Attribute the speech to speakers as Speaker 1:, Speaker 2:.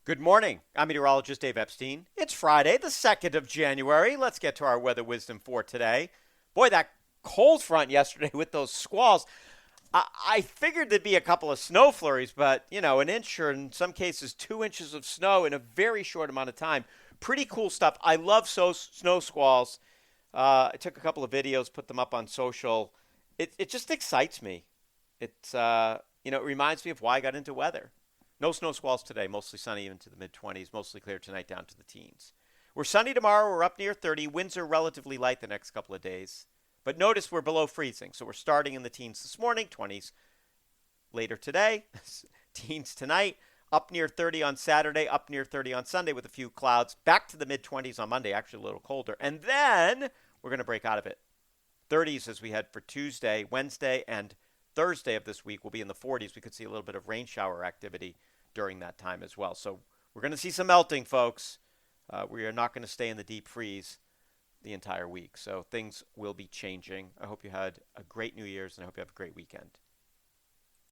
Speaker 1: Good morning. I'm meteorologist Dave Epstein. It's Friday, the 2nd of January. Let's get to our weather wisdom for today. Boy, that cold front yesterday with those squalls. I figured there'd be a couple of snow flurries, but, an inch or in some cases 2 inches of snow in a very short amount of time. Pretty cool stuff. I love snow squalls. I took a couple of videos, put them up on social. It just excites me. It reminds me of why I got into weather. No snow squalls today, mostly sunny even to the mid 20s, mostly clear tonight down to the teens. We're sunny tomorrow, we're up near 30. Winds are relatively light the next couple of days. But notice we're below freezing, so we're starting in the teens this morning, 20s later today, teens tonight, up near 30 on Saturday, up near 30 on Sunday with a few clouds, back to the mid 20s on Monday, actually a little colder. And then we're going to break out of it. 30s as we head for Tuesday, Wednesday, and Thursday of this week will be in the 40s. We could see a little bit of rain shower activity during that time as well. So we're going to see some melting, folks. We are not going to stay in the deep freeze the entire week. So things will be changing. I hope you had a great New Year's and I hope you have a great weekend.